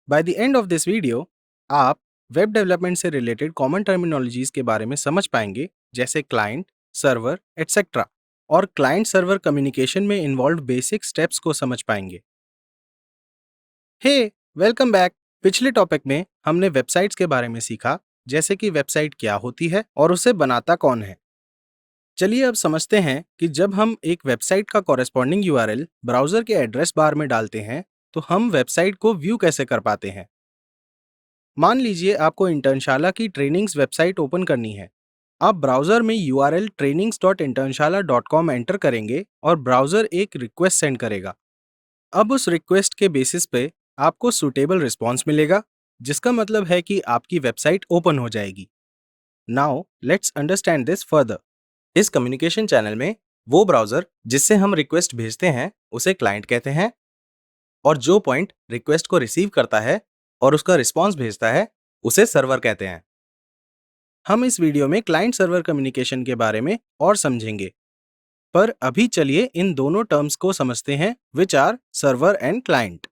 By the end of this video, आप web development से related common terminologies के बारे में समझ पाएंगे, जैसे क्लाइंट, सर्वर, एटसेट्रा, और क्लाइंट सर्वर कम्युनिकेशन में इन्वॉल्व बेसिक स्टेप्स को समझ पाएंगे। हे, वेलकम बैक। पिछले टॉपिक में हमने वेबसाइट्स के बारे में सीखा, जैसे कि वेबसाइट क्या होती है और उसे बनाता कौन है। चलिए अब समझते हैं कि जब हम एक वेबसाइट का कॉरेस्पॉन्डिंग यूआरएल ब्राउजर के एड्रेस बार में डालते हैं, तो हम वेबसाइट को व्यू कैसे कर पाते हैं। मान लीजिए आपको इंटर्नशाला की ट्रेनिंग्स वेबसाइट ओपन करनी है। आप ब्राउजर में यूआरएल trainings.internshala.com एंटर करेंगे और ब्राउजर एक रिक्वेस्ट सेंड करेगा। अब उस रिक्वेस्ट के बेसिस पे आपको सुटेबल रिस्पॉन्स मिलेगा, जिसका मतलब है कि आपकी वेबसाइट ओपन हो जाएगी। Now let's understand this further. इस कम्युनिकेशन चैनल में वो ब्राउजर जिससे हम रिक्वेस्ट भेजते हैं उसे क्लाइंट कहते हैं, और जो पॉइंट रिक्वेस्ट को रिसीव करता है और उसका रिस्पॉन्स भेजता है उसे सर्वर कहते हैं। हम इस वीडियो में क्लाइंट सर्वर कम्युनिकेशन के बारे में और समझेंगे, पर अभी चलिए इन दोनों टर्म्स को समझते हैं, which are server and client.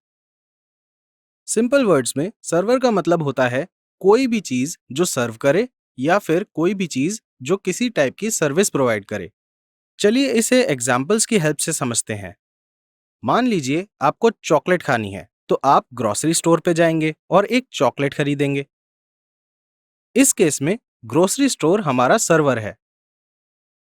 Simple words में सर्वर का मतलब होता है कोई भी चीज जो सर्व करे या फिर कोई भी चीज जो किसी टाइप की सर्विस प्रोवाइड करे। चलिए इसे एग्जाम्पल्स की हेल्प से समझते हैं। मान लीजिए आपको चॉकलेट खानी है, तो आप ग्रोसरी स्टोर पे जाएंगे और एक चॉकलेट खरीदेंगे। इस केस में ग्रोसरी स्टोर हमारा सर्वर है।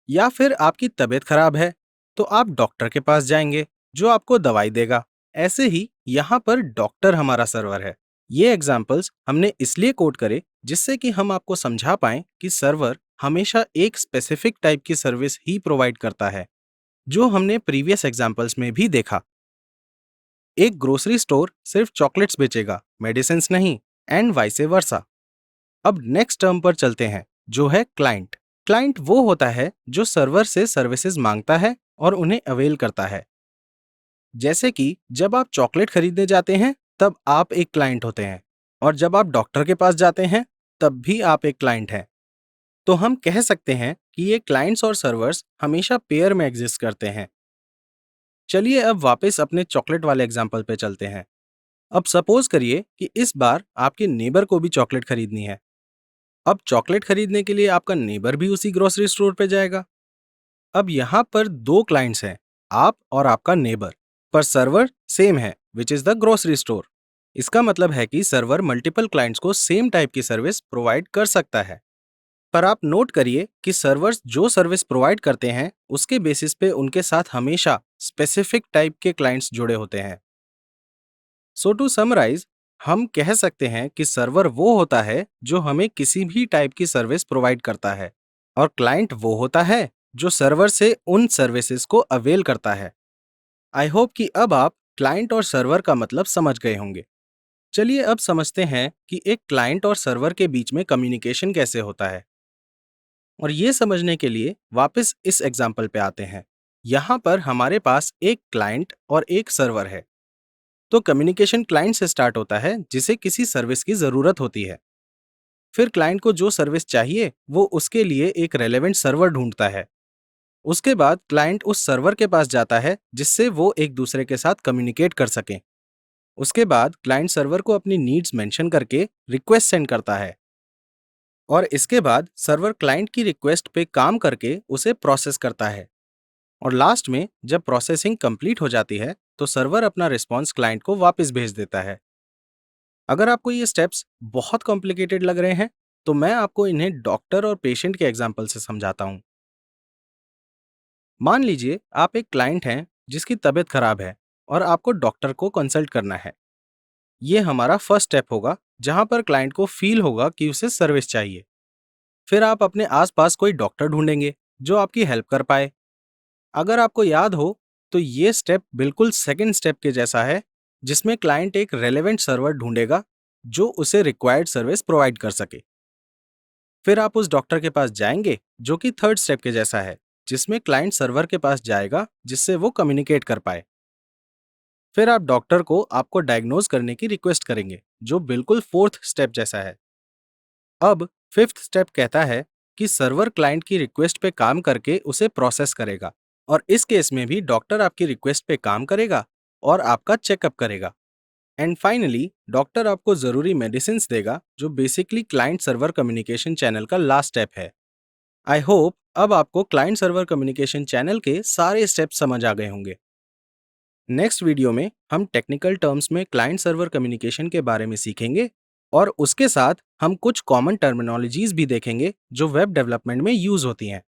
या फिर आपकी तबीयत खराब है, तो आप डॉक्टर के पास जाएंगे जो आपको दवाई देगा। ऐसे ही यहाँ पर डॉक्टर हमारा सर्वर है। ये एग्जाम्पल्स हमने इसलिए कोड करे जिससे कि हम आपको समझा पाएं कि सर्वर हमेशा एक स्पेसिफिक टाइप की सर्विस ही प्रोवाइड करता है, जो हमने प्रीवियस एग्जाम्पल्स में भी देखा। एक ग्रोसरी स्टोर सिर्फ चॉकलेट्स बेचेगा, मेडिसिन्स नहीं, एंड वाइसे वर्सा। अब नेक्स्ट टर्म पर चलते हैं, जो है क्लाइंट। क्लाइंट वो होता है जो सर्वर से सर्विसेज मांगता है और उन्हें अवेल करता है। जैसे कि जब आप चॉकलेट खरीदने जाते हैं तब आप एक क्लाइंट होते हैं, और जब आप डॉक्टर के पास जाते हैं तब भी आप एक क्लाइंट हैं। तो हम कह सकते हैं कि ये क्लाइंट्स और सर्वर्स हमेशा पेयर में एग्जिस्ट करते हैं। चलिए अब वापस अपने चॉकलेट वाले एग्जाम्पल पे चलते हैं। अब सपोज करिए कि इस बार आपके नेबर को भी चॉकलेट खरीदनी है। अब चॉकलेट खरीदने के लिए आपका नेबर भी उसी ग्रोसरी स्टोर पे जाएगा। अब यहाँ पर दो क्लाइंट्स हैं, आप और आपका नेबर, पर सर्वर सेम है, which is the grocery store. इसका मतलब है कि सर्वर मल्टीपल क्लाइंट्स को सेम टाइप की सर्विस प्रोवाइड कर सकता है। पर आप नोट करिए कि सर्वर्स जो सर्विस प्रोवाइड करते हैं उसके बेसिस पे उनके साथ हमेशा स्पेसिफिक टाइप के क्लाइंट्स जुड़े होते हैं। सो टू समराइज, हम कह सकते हैं कि सर्वर वो होता है जो हमें किसी भी टाइप की सर्विस प्रोवाइड करता है, और क्लाइंट वो होता है जो सर्वर से उन सर्विसेज को अवेल करता है। आई होप कि अब आप क्लाइंट और सर्वर का मतलब समझ गए होंगे। चलिए अब समझते हैं कि एक क्लाइंट और सर्वर के बीच में कम्युनिकेशन कैसे होता है। और ये समझने के लिए वापस इस एग्जाम्पल पे आते हैं। यहाँ पर हमारे पास एक क्लाइंट और एक सर्वर है। तो कम्युनिकेशन क्लाइंट से स्टार्ट होता है जिसे किसी सर्विस की जरूरत होती है। फिर क्लाइंट को जो सर्विस चाहिए वो उसके लिए एक रेलेवेंट सर्वर ढूंढता है। उसके बाद क्लाइंट उस सर्वर के पास जाता है जिससे वो एक दूसरे के साथ कम्युनिकेट कर सकें। उसके बाद क्लाइंट सर्वर को अपनी नीड्स मेंशन करके रिक्वेस्ट सेंड करता है, और इसके बाद सर्वर क्लाइंट की रिक्वेस्ट पे काम करके उसे प्रोसेस करता है। और लास्ट में जब प्रोसेसिंग कंप्लीट हो जाती है तो सर्वर अपना रिस्पॉन्स क्लाइंट को वापस भेज देता है। अगर आपको ये स्टेप्स बहुत कॉम्प्लिकेटेड लग रहे हैं तो मैं आपको इन्हें डॉक्टर और पेशेंट के एग्जाम्पल से समझाता हूँ। मान लीजिए आप एक क्लाइंट हैं जिसकी तबीयत खराब है और आपको डॉक्टर को कंसल्ट करना है। ये हमारा फर्स्ट स्टेप होगा, जहां पर क्लाइंट को फील होगा कि उसे सर्विस चाहिए। फिर आप अपने आसपास कोई डॉक्टर ढूंढेंगे जो आपकी हेल्प कर पाए। अगर आपको याद हो तो ये स्टेप बिल्कुल सेकंड स्टेप के जैसा है, जिसमें क्लाइंट एक रेलेवेंट सर्वर ढूंढेगा जो उसे रिक्वायर्ड सर्विस प्रोवाइड कर सके। फिर आप उस डॉक्टर के पास जाएंगे, जो कि थर्ड स्टेप के जैसा है, जिसमें क्लाइंट सर्वर के पास जाएगा जिससे वो कम्युनिकेट कर पाए। फिर आप डॉक्टर को आपको डायग्नोज करने की रिक्वेस्ट करेंगे, जो बिल्कुल फोर्थ स्टेप जैसा है। अब फिफ्थ स्टेप कहता है कि सर्वर क्लाइंट की रिक्वेस्ट पे काम करके उसे प्रोसेस करेगा, और इस केस में भी डॉक्टर आपकी रिक्वेस्ट पे काम करेगा और आपका चेकअप करेगा। एंड फाइनली डॉक्टर आपको जरूरी मेडिसिन देगा, जो basically client server communication channel का लास्ट स्टेप है। आई होप अब आपको क्लाइंट सर्वर कम्युनिकेशन चैनल के सारे स्टेप्स समझ आ गए होंगे। नेक्स्ट वीडियो में हम टेक्निकल टर्म्स में क्लाइंट सर्वर कम्युनिकेशन के बारे में सीखेंगे और उसके साथ हम कुछ कॉमन टर्मिनोलॉजीज भी देखेंगे जो वेब डेवलपमेंट में यूज होती हैं।